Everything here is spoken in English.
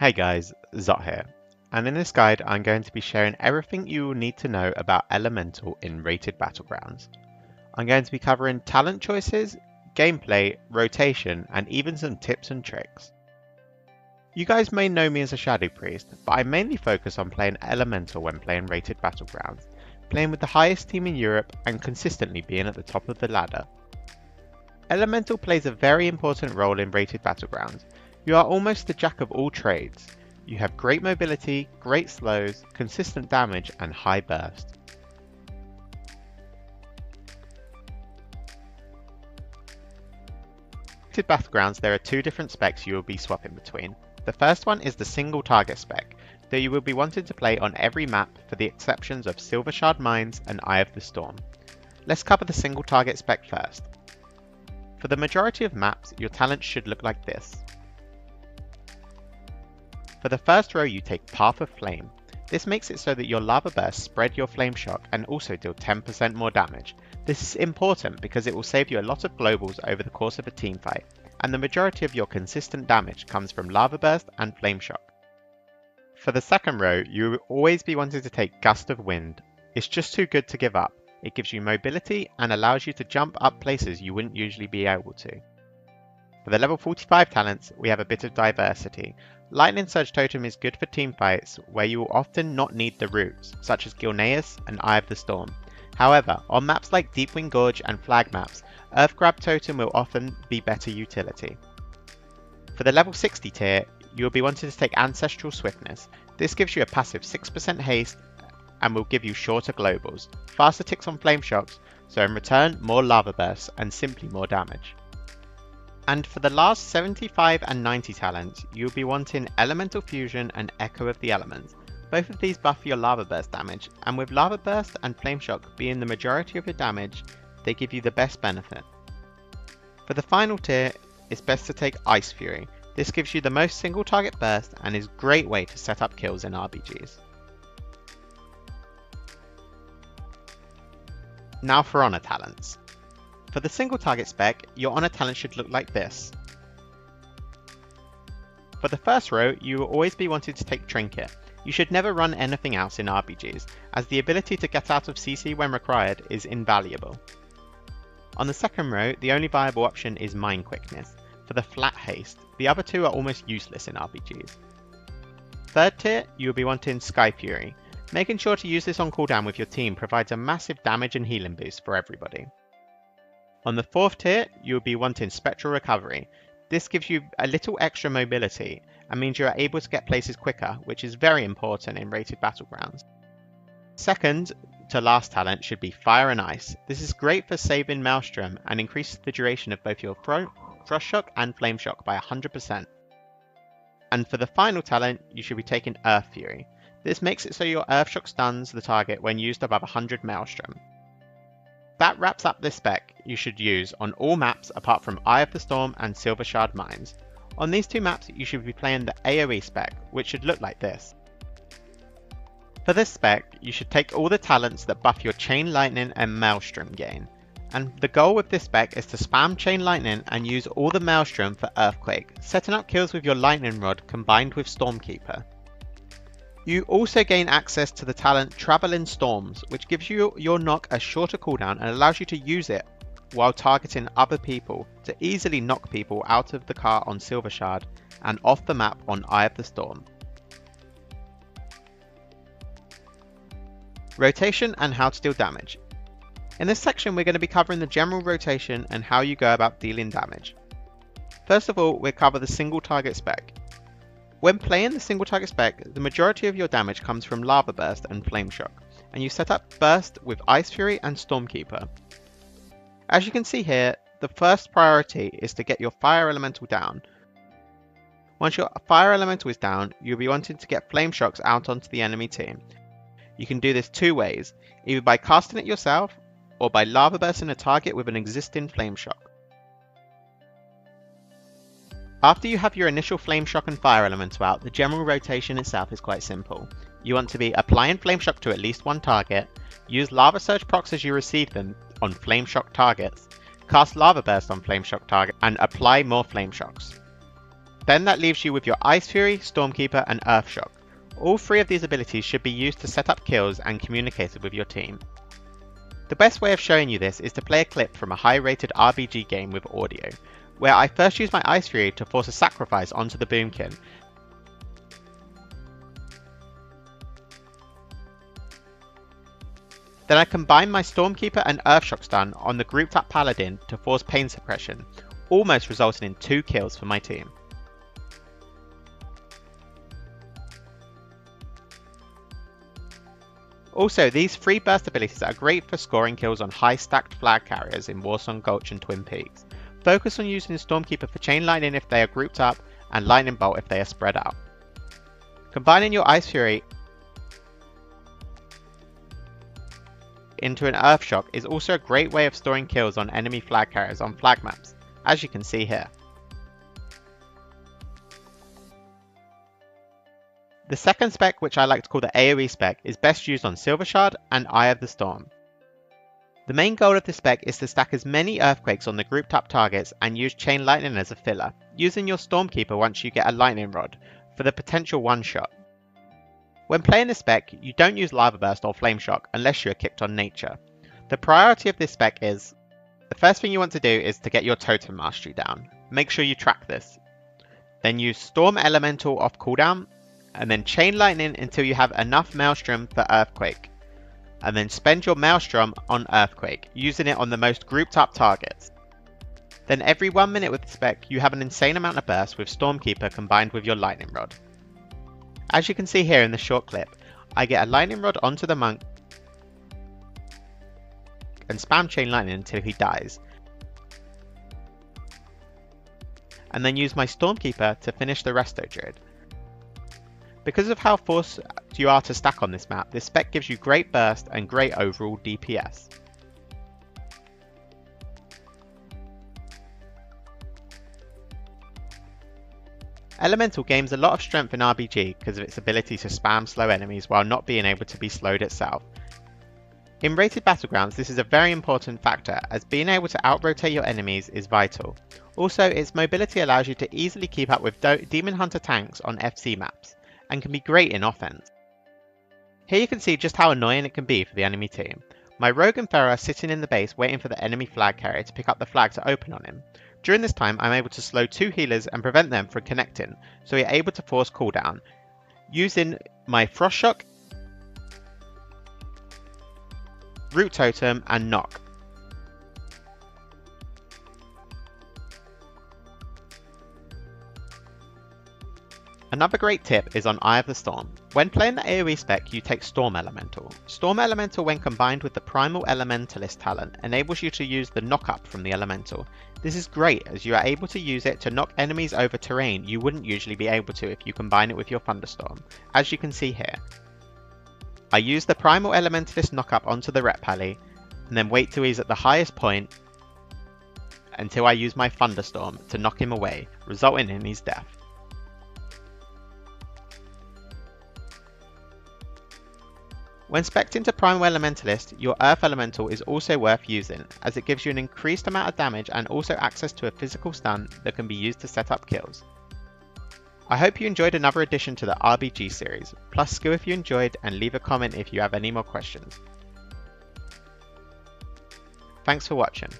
Hey guys, Zot here, and in this guide I'm going to be sharing everything you will need to know about Elemental in Rated Battlegrounds. I'm going to be covering talent choices, gameplay, rotation, and even some tips and tricks. You guys may know me as a Shadow Priest, but I mainly focus on playing Elemental when playing Rated Battlegrounds, playing with the highest team in Europe and consistently being at the top of the ladder. Elemental plays a very important role in Rated Battlegrounds. You are almost the jack of all trades. You have great mobility, great slows, consistent damage, and high burst. In Rated Battlegrounds, there are two different specs you will be swapping between. The first one is the single target spec, that you will be wanting to play on every map for the exceptions of Silver Shard Mines and Eye of the Storm. Let's cover the single target spec first. For the majority of maps, your talent should look like this. For the first row you take Path of Flame. This makes it so that your Lava Burst spread your Flame Shock and also deal 10% more damage. This is important because it will save you a lot of globals over the course of a team fight, and the majority of your consistent damage comes from Lava Burst and Flame Shock. For the second row, you will always be wanting to take Gust of Wind. It's just too good to give up. It gives you mobility and allows you to jump up places you wouldn't usually be able to. For the level 45 talents, we have a bit of diversity. Lightning Surge Totem is good for teamfights where you will often not need the routes, such as Gilneas and Eye of the Storm. However, on maps like Deepwind Gorge and flag maps, Earth Grab Totem will often be better utility. For the level 60 tier, you will be wanting to take Ancestral Swiftness. This gives you a passive 6% haste and will give you shorter globals, faster ticks on Flame Shocks, so in return more Lava Bursts and simply more damage. And for the last 75 and 90 talents, you'll be wanting Elemental Fusion and Echo of the Elements. Both of these buff your Lava Burst damage, and with Lava Burst and Flame Shock being the majority of your damage, they give you the best benefit. For the final tier, it's best to take Ice Fury. This gives you the most single target burst and is a great way to set up kills in RBGs. Now for Honor talents. For the single target spec, your Honor talent should look like this. For the first row, you will always be wanting to take Trinket. You should never run anything else in RBGs, as the ability to get out of CC when required is invaluable. On the second row, the only viable option is Mind Quickness. For the flat haste, the other two are almost useless in RBGs. Third tier, you will be wanting Sky Fury. Making sure to use this on cooldown with your team provides a massive damage and healing boost for everybody. On the fourth tier, you will be wanting Spectral Recovery. This gives you a little extra mobility and means you are able to get places quicker, which is very important in Rated Battlegrounds. Second to last talent should be Fire and Ice. This is great for saving Maelstrom and increases the duration of both your Frost Shock and Flame Shock by 100%. And for the final talent, you should be taking Earth Fury. This makes it so your Earth Shock stuns the target when used above 100 Maelstrom. That wraps up this spec you should use on all maps apart from Eye of the Storm and Silver Shard Mines. On these two maps you should be playing the AoE spec, which should look like this. For this spec, you should take all the talents that buff your Chain Lightning and Maelstrom gain. And the goal with this spec is to spam Chain Lightning and use all the Maelstrom for Earthquake, setting up kills with your Lightning Rod combined with Stormkeeper. You also gain access to the talent Travel in Storms, which gives you your knock a shorter cooldown and allows you to use it while targeting other people to easily knock people out of the car on Silver Shard and off the map on Eye of the Storm. Rotation and how to deal damage. In this section we're going to be covering the general rotation and how you go about dealing damage. First of all, we'll cover the single target spec. When playing the single target spec, the majority of your damage comes from Lava Burst and Flame Shock, and you set up Burst with Ice Fury and Stormkeeper. As you can see here, the first priority is to get your Fire Elemental down. Once your Fire Elemental is down, you'll be wanting to get Flame Shocks out onto the enemy team. You can do this two ways, either by casting it yourself, or by Lava Bursting a target with an existing Flame Shock. After you have your initial Flame Shock and Fire Elemental out, the general rotation itself is quite simple. You want to be applying Flame Shock to at least one target, use Lava Surge procs as you receive them on Flame Shock targets, cast Lava Burst on Flame Shock target, and apply more Flame Shocks. Then that leaves you with your Ice Fury, Stormkeeper and Earthshock. All three of these abilities should be used to set up kills and communicated with your team. The best way of showing you this is to play a clip from a high rated RBG game with audio, where I first used my Ice Fury to force a sacrifice onto the Boomkin. Then I combined my Stormkeeper and Earthshock stun on the grouped up Paladin to force pain suppression, almost resulting in 2 kills for my team. Also, these 3 burst abilities are great for scoring kills on high stacked flag carriers in Warsong Gulch and Twin Peaks. Focus on using Stormkeeper for Chain Lightning if they are grouped up, and Lightning Bolt if they are spread out. Combining your Ice Fury into an Earthshock is also a great way of storing kills on enemy flag carriers on flag maps, as you can see here. The second spec, which I like to call the AoE spec, is best used on Silvershard and Eye of the Storm. The main goal of this spec is to stack as many Earthquakes on the grouped up targets and use Chain Lightning as a filler, using your Stormkeeper once you get a Lightning Rod for the potential one-shot. When playing this spec, you don't use Lava Burst or Flame Shock unless you are kicked on nature. The priority of this spec is, the first thing you want to do is to get your Totem Mastery down. Make sure you track this. Then use Storm Elemental off cooldown, and then Chain Lightning until you have enough Maelstrom for Earthquake. And then spend your Maelstrom on Earthquake, using it on the most grouped up targets. Then every 1 minute with the spec, you have an insane amount of burst with Stormkeeper combined with your Lightning Rod. As you can see here in the short clip, I get a Lightning Rod onto the monk and spam Chain Lightning until he dies. And then use my Stormkeeper to finish the Resto Druid. Because of how forced you are to stack on this map, this spec gives you great burst and great overall DPS. Elemental gains a lot of strength in RBG because of its ability to spam slow enemies while not being able to be slowed itself. In Rated Battlegrounds, this is a very important factor, as being able to out-rotate your enemies is vital. Also, its mobility allows you to easily keep up with Demon Hunter tanks on FC maps, and can be great in offense. Here you can see just how annoying it can be for the enemy team. My Rogue and Pharaoh are sitting in the base waiting for the enemy flag carrier to pick up the flag to open on him. During this time, I'm able to slow 2 healers and prevent them from connecting, so we're able to force cooldown, using my Frost Shock, Root Totem and Knock. Another great tip is on Eye of the Storm. When playing the AoE spec, you take Storm Elemental. Storm Elemental, when combined with the Primal Elementalist talent, enables you to use the knock up from the Elemental. This is great as you are able to use it to knock enemies over terrain you wouldn't usually be able to if you combine it with your Thunderstorm, as you can see here. I use the Primal Elementalist knock up onto the Rep Pally, and then wait till he's at the highest point until I use my Thunderstorm to knock him away, resulting in his death. When spec'd into Primal Elementalist, your Earth Elemental is also worth using, as it gives you an increased amount of damage and also access to a physical stun that can be used to set up kills. I hope you enjoyed another addition to the RBG series. Plus skill if you enjoyed, and leave a comment if you have any more questions. Thanks for watching.